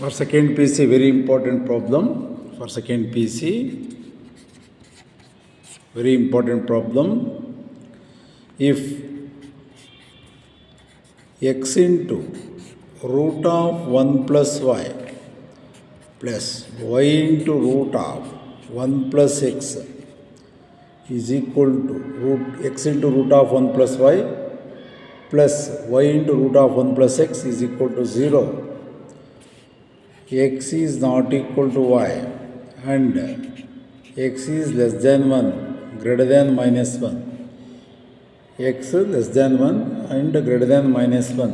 For second PC, very important problem. For second PC, very important problem. If x into root of 1 plus y plus y into root of 1 plus x is equal to root x into root of 1 plus y plus y into root of 1 plus x is equal to 0, x is not equal to y and x is less than 1 greater than minus 1, x less than 1 and greater than minus 1,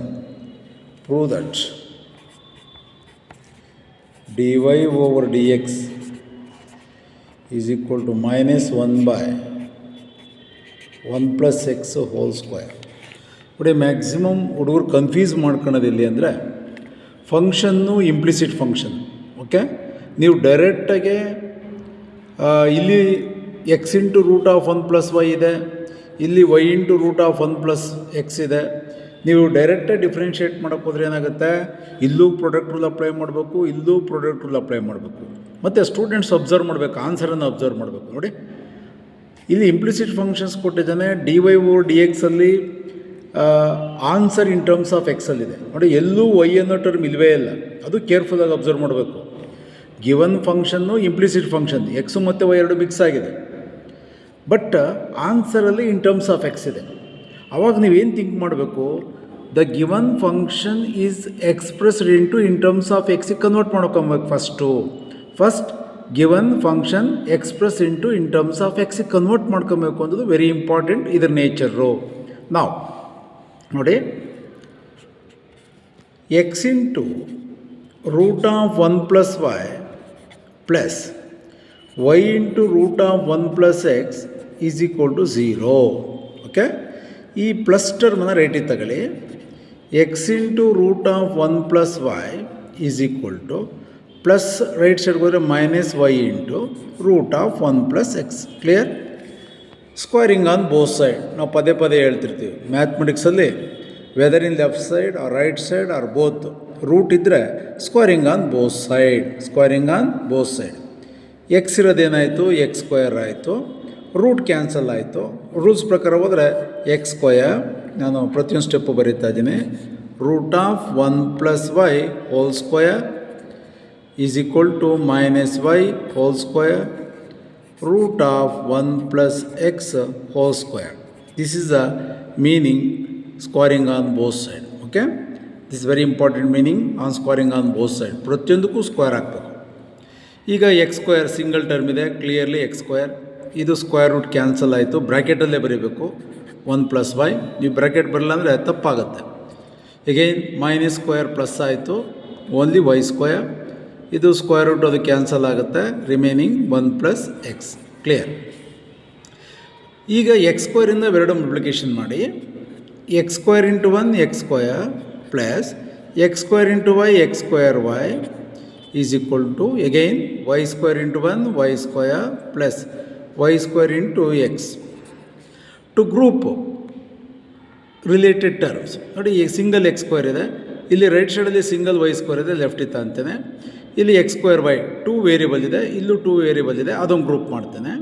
prove that dy over dx is equal to minus 1 by 1 plus x whole square. ನೋಡಿ, maximum ಹುಡುಗರು confuse ಮಾಡ್ಕೊಳ್ಳೋದು ಎಲ್ಲಿ ಅಂದರೆ function implicit function. Okay, ನೀವು ಡೈರೆಕ್ಟಾಗೆ ಇಲ್ಲಿ x into root of 1 plus y ಇದೆ, ಇಲ್ಲಿ y into root of 1 plus x ಇದೆ. ನೀವು ಡೈರೆಕ್ಟಾಗಿ ಡಿಫ್ರೆನ್ಷಿಯೇಟ್ ಮಾಡೋಕ್ಕೆ ಹೋದರೆ ಏನಾಗುತ್ತೆ, ಇಲ್ಲೂ ಪ್ರಾಡಕ್ಟ್ ರೂಲ್ ಅಪ್ಲೈ ಮಾಡಬೇಕು, ಇಲ್ಲೂ ಪ್ರಾಡಕ್ಟ್ ರೂಲ್ ಅಪ್ಲೈ ಮಾಡಬೇಕು. ಮತ್ತು ಸ್ಟೂಡೆಂಟ್ಸ್ ಅಬ್ಸರ್ವ್ ಮಾಡಬೇಕು, ಆನ್ಸರನ್ನು ಅಬ್ಸರ್ವ್ ಮಾಡಬೇಕು. ನೋಡಿ, ಇಲ್ಲಿ ಇಂಪ್ಲಿಸಿಟ್ ಫಂಕ್ಷನ್ಸ್ ಕೊಟ್ಟಿದ್ದಾನೆ. ಡಿ ವೈ ಓವರ್ ಡಿ ಎಕ್ಸಲ್ಲಿ ಆನ್ಸರ್ ಇನ್ ಟರ್ಮ್ಸ್ ಆಫ್ ಎಕ್ಸಲ್ಲಿದೆ. ನೋಡಿ, ಎಲ್ಲೂ ವೈ ಅನ್ನೋ ಟರ್ಮ್ ಇಲ್ಲವೇ ಇಲ್ಲ. ಅದು ಕೇರ್ಫುಲ್ಲಾಗಿ ಅಬ್ಸರ್ವ್ ಮಾಡಬೇಕು. ಗಿವನ್ ಫಂಕ್ಷನ್ನು ಇಂಪ್ಲಿಸಿಟ್ ಫಂಕ್ಷನ್, ಎಕ್ಸು ಮತ್ತು ವೈ ಎರಡು ಮಿಕ್ಸ್ ಆಗಿದೆ, ಬಟ್ ಆನ್ಸರಲ್ಲಿ ಇನ್ ಟರ್ಮ್ಸ್ ಆಫ್ ಎಕ್ಸ್ ಇದೆ. ಆವಾಗ ನೀವೇನು ಥಿಂಕ್ ಮಾಡಬೇಕು, the given function is expressed in terms of ಎಕ್ಸಿಗೆ ಕನ್ವರ್ಟ್ ಮಾಡ್ಕೊಬೇಕು. First given function express in terms of ಎಕ್ಸಿಗೆ ಕನ್ವರ್ಟ್ ಮಾಡ್ಕೊಬೇಕು ಅನ್ನೋದು ವೆರಿ ಇಂಪಾರ್ಟೆಂಟ್, ಇದರ ನೇಚರು. ನಾವು ನೋಡಿ, X into root of 1 plus Y plus Y into root of 1 plus X is equal to 0. Okay, ಈ plus ಟರ್ಮನ್ನು ರೈಟಿಗೆ ತಗೊಳ್ಳಿ. X into root of 1 plus Y is equal to plus right ಸೈಡ್ಗೆ ಹೋದರೆ minus Y into root of 1 plus X. Clear? Squaring on both side ನಾವು ಪದೇ ಪದೇ ಹೇಳ್ತಿರ್ತೀವಿ ಮ್ಯಾಥಮೆಟಿಕ್ಸಲ್ಲಿ. Whether in left side or right side or both, root ಇದ್ದರೆ squaring on both side. Squaring on both side. X ಇರೋದೇನಾಯಿತು, X square ಆಯಿತು, root cancel ಆಯಿತು. Rules ಪ್ರಕಾರ ಹೋದರೆ ಎಕ್ಸ್ ಸ್ಕ್ವಯರ್, ನಾನು ಪ್ರತಿಯೊಂದು ಸ್ಟೆಪ್ಪು ಬರೀತಾ ಇದ್ದೀನಿ, root of 1 plus Y whole square is equal to minus Y whole square root of 1 plus x whole square. This is the meaning squaring on both side. Okay, this is very important meaning on squaring on both side. ಪ್ರತಿಯೊಂದಕ್ಕೂ square ಹಾಕಬೇಕು. ಈಗ X square single term ಇದೆ, clearly X square. ಇದು square root cancel ಆಯಿತು, ಬ್ರ್ಯಾಕೆಟಲ್ಲೇ ಬರೀಬೇಕು 1 plus Y. ನೀವು bracket ಬರಲ್ಲ ಅಂದರೆ ತಪ್ಪಾಗುತ್ತೆ. ಎಗೈನ್ ಮೈನಸ್ ಸ್ಕ್ವೇರ್ ಪ್ಲಸ್ ಆಯಿತು, ಓನ್ಲಿ ವೈ ಸ್ಕ್ವೇರ್. ಇದು ಸ್ಕ್ವೇರ್ ರೂಟ್, ಅದು ಕ್ಯಾನ್ಸಲ್ ಆಗುತ್ತೆ, ರಿಮೈನಿಂಗ್ 1 ಪ್ಲಸ್ ಎಕ್ಸ್. ಕ್ಲಿಯರ್? ಈಗ ಎಕ್ಸ್ ಸ್ಕ್ವೇರಿಂದ ಎರಡು ಮಲ್ಟಿಪ್ಲಿಕೇಶನ್ ಮಾಡಿ. X square into 1 x square plus X square into y x square y is equal to again y square into 1 y square plus Y square into x. To group related terms. ನೋಡಿ, ಈ single x square ಇದೆ, ಇಲ್ಲಿ right ಸೈಡಲ್ಲಿ single Y square ಇದೆ, left ಇತ್ತ ಅಂತೇನೆ. ಇಲ್ಲಿ X square Y 2 variable ಇದೆ, ಇಲ್ಲೂ 2 ವೇರಿಯಬಲ್ ಇದೆ, ಅದೊಂದು ಗ್ರೂಪ್ ಮಾಡ್ತೇನೆ.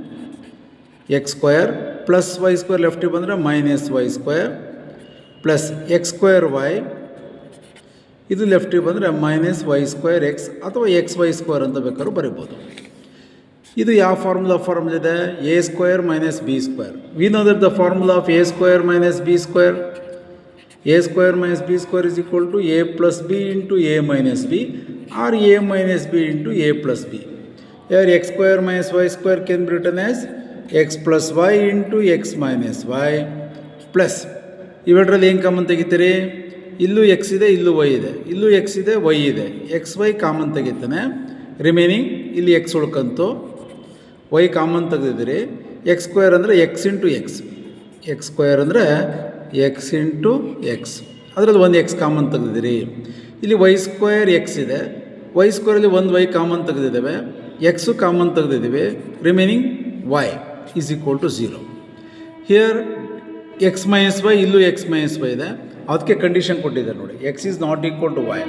X square plus Y square ಲೆಫ್ಟಿಗೆ ಬಂದರೆ minus Y square plus X square Y, ಇದು ಲೆಫ್ಟಿಗೆ ಬಂದರೆ ಮೈನಸ್ ವೈ ಸ್ಕ್ವೇರ್ ಎಕ್ಸ್ ಅಥವಾ ಎಕ್ಸ್ ವೈ ಸ್ಕ್ವೇರ್ ಅಂತ ಬೇಕಾದ್ರೂ ಬರೀಬೋದು. ಇದು ಯಾವ ಫಾರ್ಮುಲಾ ಇದೆ, A square minus B square. We know that the formula of A square minus B square. a square minus b square is equal to a plus b into a minus b or a minus b into a plus b. Here x square minus y square can be written as x plus y into x minus y plus ಇವೆರಡರಲ್ಲಿ ಏನು common ತೆಗಿತೀರಿ, ಇಲ್ಲೂ X ಇದೆ, ಇಲ್ಲೂ Y ಇದೆ, ಇಲ್ಲೂ X ಇದೆ, Y ಇದೆ, X Y common ತೆಗಿತಾನೆ, remaining ಇಲ್ಲಿ ಎಕ್ಸ್ ಉಳ್ಕಂತು, ವೈ ಕಾಮನ್ ತೆಗೆದಿದ್ದೀರಿ. ಎಕ್ಸ್ ಸ್ಕ್ವೇರ್ ಅಂದರೆ X into X, X square ಅಂದರೆ ಎಕ್ಸ್ ಇಂಟು ಎಕ್ಸ್, ಅದರಲ್ಲಿ ಒಂದು ಎಕ್ಸ್ ಕಾಮನ್ ತೆಗೆದಿದ್ದೀರಿ. ಇಲ್ಲಿ ವೈ ಸ್ಕ್ವೇರ್ ಎಕ್ಸ್ ಇದೆ, ವೈ ಸ್ಕ್ವೇರಲ್ಲಿ ಒಂದು ವೈ ಕಾಮನ್ ತೆಗೆದಿದ್ದೇವೆ, ಎಕ್ಸು ಕಾಮನ್ ತೆಗೆದಿದ್ದೀವಿ, remaining Y is equal to 0. Here X minus Y, ಇಲ್ಲೂ ಎಕ್ಸ್ ಮೈನಸ್ ವೈ ಇದೆ, ಅದಕ್ಕೆ ಕಂಡೀಷನ್ ಕೊಟ್ಟಿದ್ದಾರೆ ನೋಡಿ, X is not equal to Y.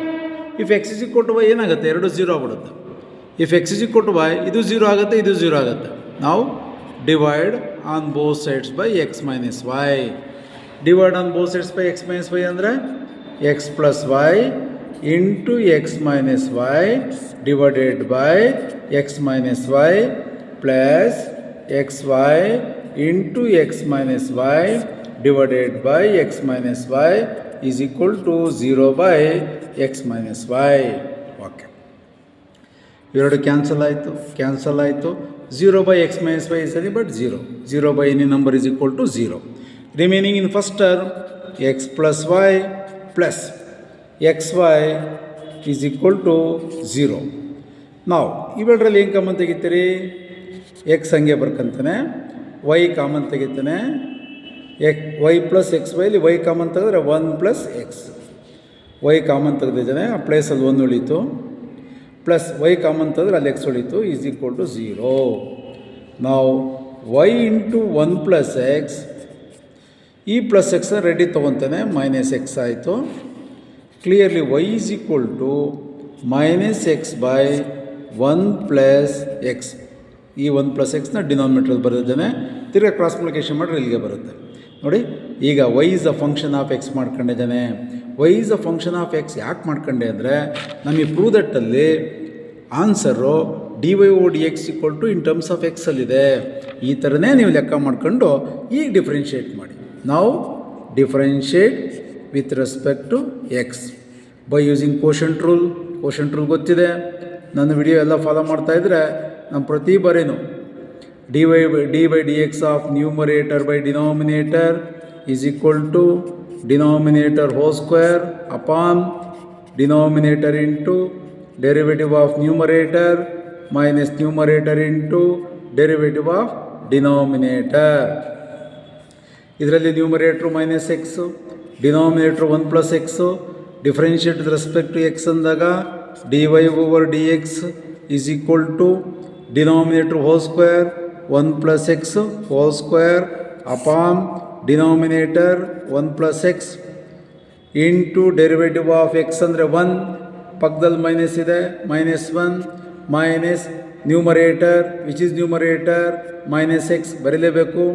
If X is equal to Y ಏನಾಗುತ್ತೆ, ಎರಡು ಝೀರೋ ಆಗ್ಬಿಡುತ್ತೆ. If X is equal to Y, ಇದು zero ಆಗುತ್ತೆ, ಇದು ಝೀರೋ ಆಗುತ್ತೆ. ನಾವು divide on both sides by X minus Y. Divide on both sides by X minus Y ಅಂದರೆ X plus Y into X minus Y divided by X minus Y plus X Y into X minus Y divided by x minus y is equal to 0 by x minus y. Okay. ಇವೆರಡು cancel ಆಯಿತು. 0 by x minus y is nothing but 0. 0 by any number is equal to 0. Remaining in first term x plus y plus xy is equal to 0. Now ಇವೆರಡರಲ್ಲಿ ಏನು common ತೆಗಿತೀರಿ, x ಹಂಗೆ ಬರ್ಕಂತಾನೆ, y common ತೆಗಿತಾನೆ. Y plus x ವೈಲಿ y common ತೆಗೆದ್ರೆ 1 plus X. Y common ತೆಗೆದಿದ್ದಾನೆ, ಆ ಪ್ಲೇಸಲ್ಲಿ 1 ಉಳೀತು, ಪ್ಲಸ್ ವೈ ಕಾಮನ್ ತೆಗೆದ್ರೆ ಅಲ್ಲಿ ಎಕ್ಸ್ ಉಳೀತು, ಈಸ್ ಈಕ್ವಲ್ ಟು 0. ನಾವು ವೈ ಇಂಟು 1 ಪ್ಲಸ್ ಎಕ್ಸ್, ಈ ಪ್ಲಸ್ ಎಕ್ಸ್ನ ರೆಡಿ ತೊಗೊತಾನೆ, ಮೈನಸ್ ಎಕ್ಸ್ ಆಯಿತು. Clearly y is equal to minus x by 1 plus x. ಈ 1 ಪ್ಲಸ್ ಎಕ್ಸ್ನ ಡಿನಾಮಿನೇಟರ್ ಬರೆದಿದ್ದಾನೆ, ತಿರ್ಗಿ ಕ್ರಾಸ್ ಮಲ್ಟಿಪ್ಲಿಕೇಶನ್ ಮಾಡಿದ್ರೆ ಇಲ್ಲಿಗೆ ಬರುತ್ತೆ ನೋಡಿ. ಈಗ y is a function of x ಮಾಡ್ಕೊಂಡಿದ್ದಾನೆ. Y is a function of x ಯಾಕೆ ಮಾಡ್ಕೊಂಡೆ ಅಂದರೆ, ನಮಗೆ ಪ್ರೂವ್ ದಟ್ಟಲ್ಲಿ answer d y o d x equal to in terms of ಎಕ್ಸಲ್ಲಿದೆ. ಈ ಥರನೇ ನೀವು ಲೆಕ್ಕ ಮಾಡ್ಕೊಂಡು ಈಗ ಡಿಫ್ರೆನ್ಷಿಯೇಟ್ ಮಾಡಿ. ನಾವು differentiate with respect to x by using quotient rule. Quotient rule ಗೊತ್ತಿದೆ, ನನ್ನ ವಿಡಿಯೋ ಎಲ್ಲ ಫಾಲೋ ಮಾಡ್ತಾಯಿದ್ರೆ ನಮ್ಮ ಪ್ರತಿ ಬಾರಿನೂ d by d x of numerator by denominator is equal to denominator whole square upon denominator into derivative of numerator minus numerator into derivative of denominator. ಇದರಲ್ಲಿ numerator minus x, denominator 1 plus x. Differentiate with respect to x ಅಂದಾಗ d Y over d x is equal to denominator whole square 1 plus x whole square upon denominator 1 plus x into derivative of x ಅಂದರೆ 1, ಪಕ್ಕದಲ್ಲಿ minus ಇದೆ, minus 1 minus numerator which is numerator minus x ಬರೀಲೇಬೇಕು,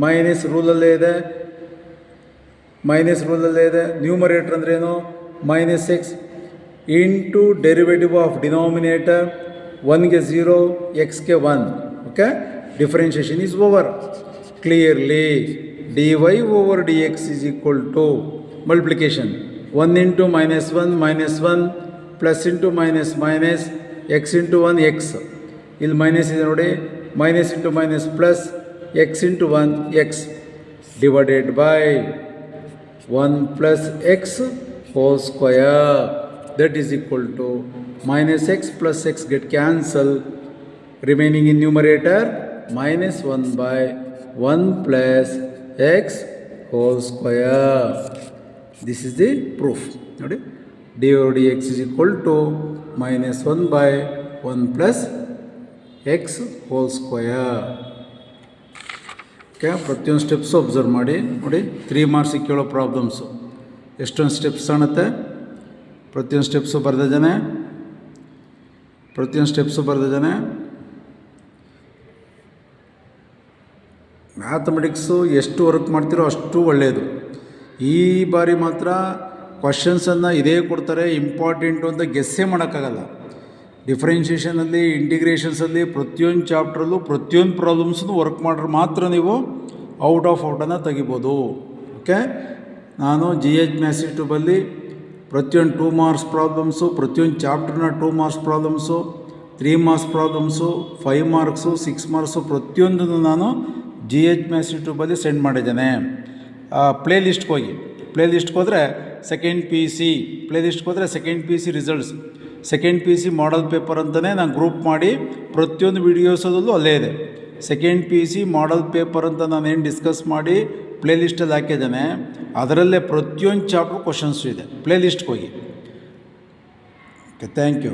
minus ರೂಲಲ್ಲೇ ಇದೆ, numerator ಅಂದ್ರೇನು minus x into derivative of denominator 1ಗೆ 0 ಎಕ್ಸ್ಗೆ 1. Okay, differentiation is over. Clearly d Y over d x is equal to multiplication 1 into minus 1 plus into minus minus x into 1 x. ಇಲ್ಲಿ minus ಇದೆ ನೋಡಿ, minus into minus plus x into 1 x divided by 1 plus x whole square. That is equal to minus x plus x get cancel, remaining in numerator minus 1 by 1 plus x whole square. This is the proof. Nodi d over dx is equal to minus 1 by 1 plus x whole square. Okay, ಪ್ರತಿಯೊಂದು steps observe ಮಾಡಿ ನೋಡಿ. 3 ಮಾರ್ಕ್ಸಿಗೆ ಕೇಳೋ problems ಎಷ್ಟೊಂದು steps ಕಾಣುತ್ತೆ, ಪ್ರತಿಯೊಂದು steps ಬರೆದಿದ್ದಾನೆ. Mathematics ಎಷ್ಟು work ಮಾಡ್ತಿರೋ ಅಷ್ಟು ಒಳ್ಳೆಯದು. ಈ ಬಾರಿ ಮಾತ್ರ ಕ್ವಶನ್ಸನ್ನು ಇದೇ ಕೊಡ್ತಾರೆ, ಇಂಪಾರ್ಟೆಂಟು ಅಂತ ಗೆಸ್ಸೇ ಮಾಡೋಕ್ಕಾಗಲ್ಲ. ಡಿಫ್ರೆನ್ಷಿಯೇಷನಲ್ಲಿ, ಇಂಟಿಗ್ರೇಷನ್ಸಲ್ಲಿ ಪ್ರತಿಯೊಂದು ಚಾಪ್ಟ್ರಲ್ಲೂ ಪ್ರತಿಯೊಂದು ಪ್ರಾಬ್ಲಮ್ಸನ್ನು ವರ್ಕ್ ಮಾಡಿದ್ರೆ ಮಾತ್ರ ನೀವು ಔಟ್ ಆಫ್ ಔಟನ್ನು ತೆಗಿಬೋದು. ಓಕೆ, ನಾನು ಜಿ ಎಚ್ ಮ್ಯಾಥ್ಸ್ ಯೂಟ್ಯೂಬಲ್ಲಿ ಪ್ರತಿಯೊಂದು 2 ಮಾರ್ಕ್ಸ್ ಪ್ರಾಬ್ಲಮ್ಸು, ಪ್ರತಿಯೊಂದು ಚಾಪ್ಟರ್ನ 2 marks problems, 3 marks problems, 5 marks, 6 marks ಪ್ರತಿಯೊಂದನ್ನು ನಾನು ಜಿ ಎಚ್ ಮ್ಯಾಥ್ಸ್ ಯೂಟ್ಯೂಬಲ್ಲಿ ಸೆಂಡ್ ಮಾಡಿದ್ದೇನೆ. ಪ್ಲೇ ಲಿಸ್ಟ್ಗೆ ಹೋದರೆ second P U C results, second P U C model paper ಅಂತಲೇ ನಾನು ಗ್ರೂಪ್ ಮಾಡಿ ಪ್ರತಿಯೊಂದು ವೀಡಿಯೋಸದಲ್ಲೂ ಅಲ್ಲೇ ಇದೆ. Second P U C model paper ಅಂತ ನಾನೇನು ಡಿಸ್ಕಸ್ ಮಾಡಿ ಪ್ಲೇ ಲಿಸ್ಟಲ್ಲಿ ಹಾಕಿದ್ದೇನೆ, ಅದರಲ್ಲೇ ಪ್ರತಿಯೊಂದು ಚಾಪ್ಟರ್ ಕ್ವಶನ್ಸು ಇದೆ. ಪ್ಲೇ ಲಿಸ್ಟ್ಗೆ ಹೋಗಿ. Okay, thank you.